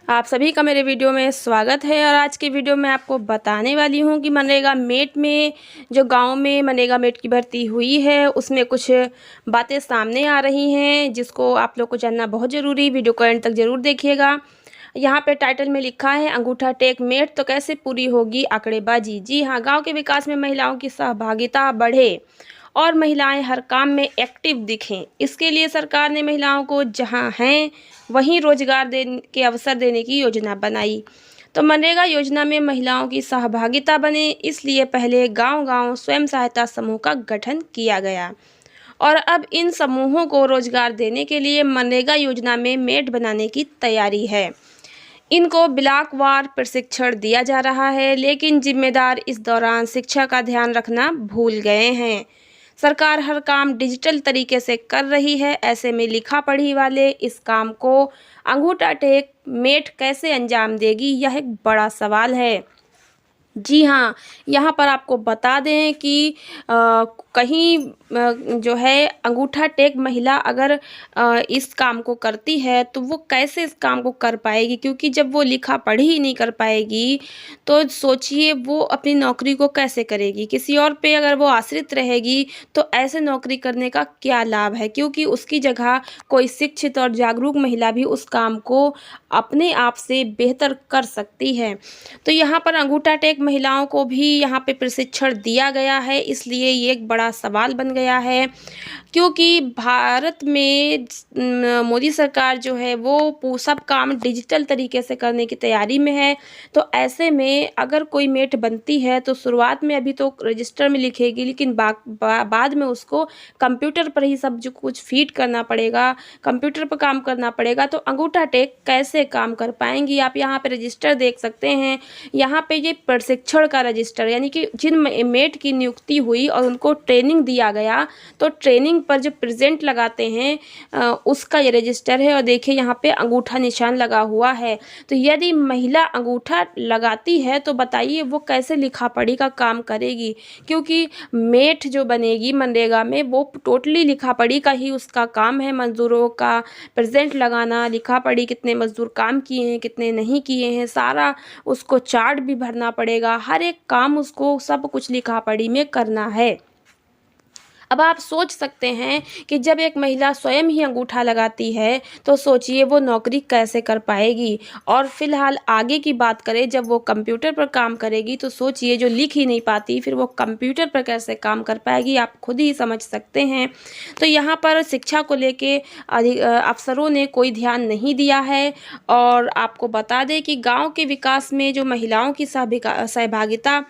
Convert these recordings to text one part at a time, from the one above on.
आप सभी का मेरे वीडियो में स्वागत है। और आज के वीडियो में आपको बताने वाली हूँ कि मनरेगा मेट में जो गांव में मनरेगा मेट की भर्ती हुई है उसमें कुछ बातें सामने आ रही हैं जिसको आप लोग को जानना बहुत ज़रूरी। वीडियो को एंड तक ज़रूर देखिएगा। यहाँ पे टाइटल में लिखा है अंगूठा टेक मेट तो कैसे पूरी होगी आंकड़ेबाजी। जी हाँ, गाँव के विकास में महिलाओं की सहभागिता बढ़े और महिलाएं हर काम में एक्टिव दिखें, इसके लिए सरकार ने महिलाओं को जहां हैं वहीं रोजगार देने के अवसर देने की योजना बनाई। तो मनरेगा योजना में महिलाओं की सहभागिता बने, इसलिए पहले गांव-गांव स्वयं सहायता समूह का गठन किया गया और अब इन समूहों को रोजगार देने के लिए मनरेगा योजना में मेट बनाने की तैयारी है। इनको ब्लॉकवार प्रशिक्षण दिया जा रहा है, लेकिन जिम्मेदार इस दौरान शिक्षा का ध्यान रखना भूल गए हैं। सरकार हर काम डिजिटल तरीके से कर रही है, ऐसे में लिखा पढ़ी वाले इस काम को अंगूठा टेक मेट कैसे अंजाम देगी, यह एक बड़ा सवाल है। जी हाँ, यहाँ पर आपको बता दें कि कहीं जो है अंगूठा टेक महिला अगर इस काम को करती है तो वो कैसे इस काम को कर पाएगी, क्योंकि जब वो लिखा पढ़ी ही नहीं कर पाएगी तो सोचिए वो अपनी नौकरी को कैसे करेगी। किसी और पे अगर वो आश्रित रहेगी तो ऐसे नौकरी करने का क्या लाभ है, क्योंकि उसकी जगह कोई शिक्षित और जागरूक महिला भी उस काम को अपने आप से बेहतर कर सकती है। तो यहाँ पर अंगूठा टेक महिलाओं को भी यहाँ पे प्रशिक्षण दिया गया है, इसलिए ये एक बड़ा सवाल बन गया है, क्योंकि भारत में मोदी सरकार जो है वो सब काम डिजिटल तरीके से करने की तैयारी में है। तो ऐसे में अगर कोई मेट बनती है तो शुरुआत में अभी तो रजिस्टर में लिखेगी, लेकिन बाद में उसको कंप्यूटर पर ही सब जो कुछ फीड करना पड़ेगा, कंप्यूटर पर काम करना पड़ेगा। तो अंगूठा टेक कैसे काम कर पाएंगी। आप यहाँ पे रजिस्टर देख सकते हैं, यहाँ पे ये प्रशिक्षण का रजिस्टर, यानी कि जिन मेट की नियुक्ति हुई और उनको ट्रेनिंग दिया गया तो ट्रेनिंग पर जो प्रेजेंट लगाते हैं उसका ये रजिस्टर है। और देखिए यहाँ पे अंगूठा निशान लगा हुआ है। तो यदि महिला अंगूठा लगाती है तो बताइए वो कैसे लिखा पढ़ी का काम करेगी, क्योंकि मेट जो बनेगी मनरेगा में वो टोटली लिखा पढ़ी का ही उसका काम है। मजदूरों का प्रेजेंट लगाना, लिखा पढ़ी कितने मजदूर काम किए हैं कितने नहीं किए हैं, सारा उसको चार्ट भी भरना पड़ेगा। हर एक काम उसको सब कुछ लिखा पढ़ी में करना है। अब आप सोच सकते हैं कि जब एक महिला स्वयं ही अंगूठा लगाती है तो सोचिए वो नौकरी कैसे कर पाएगी। और फिलहाल आगे की बात करें, जब वो कंप्यूटर पर काम करेगी तो सोचिए जो लिख ही नहीं पाती फिर वो कंप्यूटर पर कैसे काम कर पाएगी, आप खुद ही समझ सकते हैं। तो यहाँ पर शिक्षा को लेके अफसरों ने कोई ध्यान नहीं दिया है। और आपको बता दें कि गाँव के विकास में जो महिलाओं की सहभागिता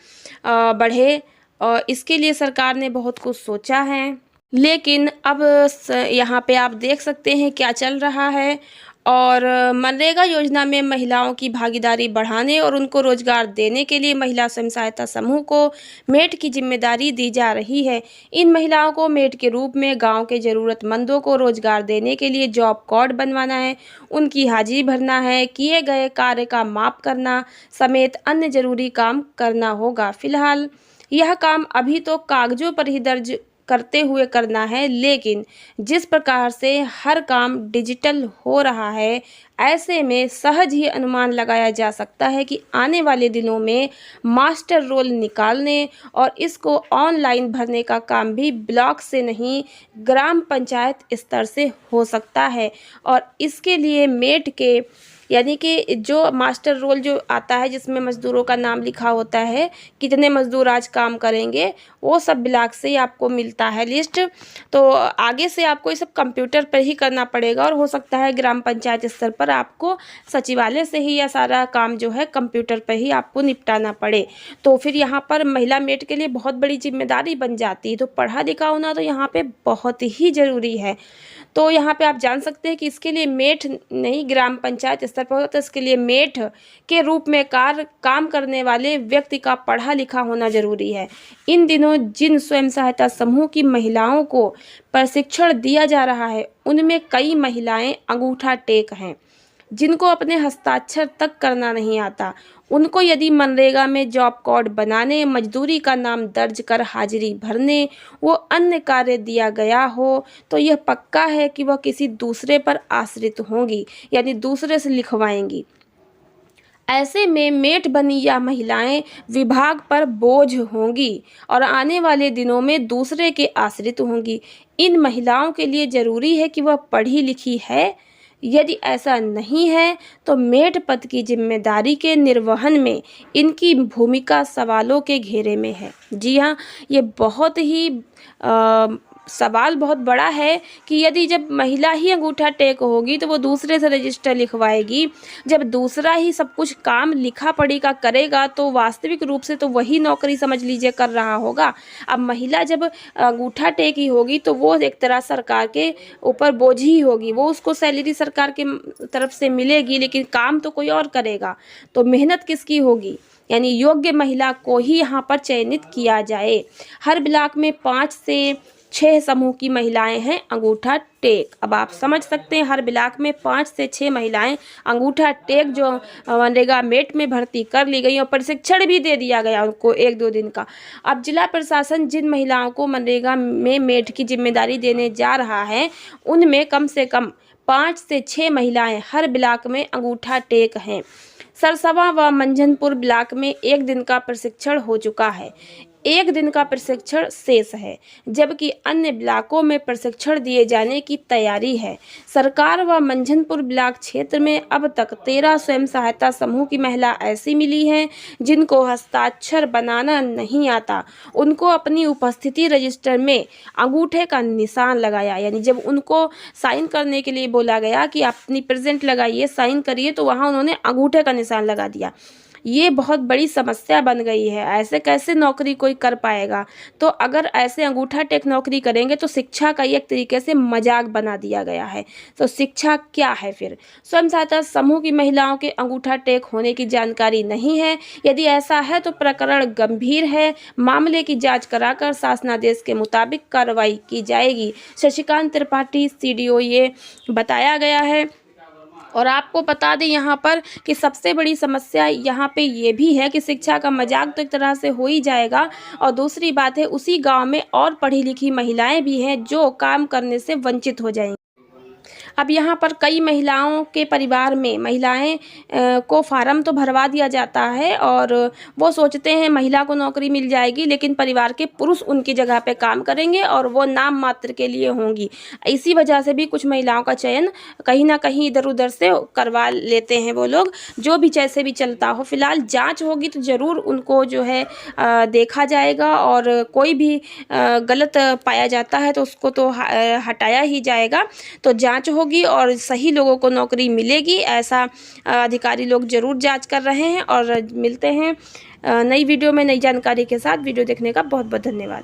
बढ़े और इसके लिए सरकार ने बहुत कुछ सोचा है, लेकिन अब यहाँ पे आप देख सकते हैं क्या चल रहा है। और मनरेगा योजना में महिलाओं की भागीदारी बढ़ाने और उनको रोजगार देने के लिए महिला स्वयं सहायता समूह को मेट की जिम्मेदारी दी जा रही है। इन महिलाओं को मेट के रूप में गांव के ज़रूरतमंदों को रोजगार देने के लिए जॉब कार्ड बनवाना है, उनकी हाजिरी भरना है, किए गए कार्य का माप करना समेत अन्य जरूरी काम करना होगा। फिलहाल यह काम अभी तो कागजों पर ही दर्ज करते हुए करना है, लेकिन जिस प्रकार से हर काम डिजिटल हो रहा है ऐसे में सहज ही अनुमान लगाया जा सकता है कि आने वाले दिनों में मास्टर रोल निकालने और इसको ऑनलाइन भरने का काम भी ब्लॉक से नहीं ग्राम पंचायत स्तर से हो सकता है। और इसके लिए मेट के यानी कि जो मास्टर रोल जो आता है जिसमें मज़दूरों का नाम लिखा होता है, कितने मज़दूर आज काम करेंगे, वो सब ब्लॉक से ही आपको मिलता है लिस्ट। तो आगे से आपको ये सब कंप्यूटर पर ही करना पड़ेगा और हो सकता है ग्राम पंचायत स्तर पर आपको सचिवालय से ही यह सारा काम जो है कंप्यूटर पर ही आपको निपटाना पड़े। तो फिर यहाँ पर महिला मेट के लिए बहुत बड़ी जिम्मेदारी बन जाती है। तो पढ़ा लिखा होना तो यहाँ पे बहुत ही ज़रूरी है। तो यहाँ पे आप जान सकते हैं कि इसके लिए मेट नहीं ग्राम पंचायत स्तर पर होता है, इसके लिए मेट के रूप में काम करने वाले व्यक्ति का पढ़ा लिखा होना जरूरी है। इन दिनों जिन स्वयं सहायता समूह की महिलाओं को प्रशिक्षण दिया जा रहा है उनमें कई महिलाएं अंगूठा टेक हैं, जिनको अपने हस्ताक्षर तक करना नहीं आता। उनको यदि मनरेगा में जॉब कार्ड बनाने, मजदूरी का नाम दर्ज कर हाजिरी भरने वो अन्य कार्य दिया गया हो तो यह पक्का है कि वह किसी दूसरे पर आश्रित होंगी, यानी दूसरे से लिखवाएंगी। ऐसे में मेट बनी यह महिलाएं विभाग पर बोझ होंगी और आने वाले दिनों में दूसरे के आश्रित होंगी। इन महिलाओं के लिए ज़रूरी है कि वह पढ़ी लिखी है। यदि ऐसा नहीं है तो मेट पद की जिम्मेदारी के निर्वहन में इनकी भूमिका सवालों के घेरे में है। जी हाँ, ये बहुत ही सवाल बहुत बड़ा है कि यदि जब महिला ही अंगूठा टेक होगी तो वो दूसरे से रजिस्टर लिखवाएगी। जब दूसरा ही सब कुछ काम लिखा पढ़ी का करेगा तो वास्तविक रूप से तो वही नौकरी समझ लीजिए कर रहा होगा। अब महिला जब अंगूठा टेक ही होगी तो वो एक तरह सरकार के ऊपर बोझ ही होगी। वो उसको सैलरी सरकार के तरफ से मिलेगी लेकिन काम तो कोई और करेगा, तो मेहनत किसकी होगी? यानी योग्य महिला को ही यहाँ पर चयनित किया जाए। हर ब्लॉक में 5 से 6 समूह की महिलाएं हैं अंगूठा टेक। अब आप समझ सकते हैं, हर ब्लॉक में 5 से 6 महिलाएं अंगूठा टेक जो मनरेगा मेट में भर्ती कर ली गई और प्रशिक्षण भी दे दिया गया उनको 1-2 दिन का। अब जिला प्रशासन जिन महिलाओं को मनरेगा में मेट की जिम्मेदारी देने जा रहा है उनमें कम से कम 5 से 6 महिलाएं हर ब्लॉक में अंगूठा टेक हैं। सरसवा व मंझनपुर ब्लॉक में 1 दिन का प्रशिक्षण हो चुका है, 1 दिन का प्रशिक्षण शेष है, जबकि अन्य ब्लॉकों में प्रशिक्षण दिए जाने की तैयारी है। सरकार व मंझनपुर ब्लॉक क्षेत्र में अब तक 13 स्वयं सहायता समूह की महिला ऐसी मिली हैं जिनको हस्ताक्षर बनाना नहीं आता। उनको अपनी उपस्थिति रजिस्टर में अंगूठे का निशान लगाया, यानी जब उनको साइन करने के लिए बोला गया कि आप अपनी प्रेजेंट लगाइए, साइन करिए, तो वहाँ उन्होंने अंगूठे का निशान लगा दिया। ये बहुत बड़ी समस्या बन गई है। ऐसे कैसे नौकरी कोई कर पाएगा? तो अगर ऐसे अंगूठा टेक नौकरी करेंगे तो शिक्षा का एक तरीके से मजाक बना दिया गया है। तो शिक्षा क्या है फिर? स्वयं सहायता समूह की महिलाओं के अंगूठा टेक होने की जानकारी नहीं है। यदि ऐसा है तो प्रकरण गंभीर है। मामले की जांच कराकर शासनादेश के मुताबिक कार्रवाई की जाएगी। शशिकांत त्रिपाठी, CDO, ये बताया गया है। और आपको बता दें यहाँ पर कि सबसे बड़ी समस्या यहाँ पे ये भी है कि शिक्षा का मजाक तो एक तरह से हो ही जाएगा, और दूसरी बात है उसी गांव में और पढ़ी लिखी महिलाएं भी हैं जो काम करने से वंचित हो जाएंगी। अब यहाँ पर कई महिलाओं के परिवार में महिलाएं को फार्म तो भरवा दिया जाता है और वो सोचते हैं महिला को नौकरी मिल जाएगी, लेकिन परिवार के पुरुष उनकी जगह पे काम करेंगे और वो नाम मात्र के लिए होंगी। इसी वजह से भी कुछ महिलाओं का चयन कहीं ना कहीं इधर उधर से करवा लेते हैं वो लोग। जो भी जैसे भी चलता हो, फिलहाल जांच होगी तो ज़रूर उनको जो है देखा जाएगा, और कोई भी गलत पाया जाता है तो उसको तो हटाया ही जाएगा। तो जांच होगी और सही लोगों को नौकरी मिलेगी, ऐसा अधिकारी लोग जरूर जांच कर रहे हैं। और मिलते हैं नई वीडियो में नई जानकारी के साथ। वीडियो देखने का बहुत बहुत धन्यवाद।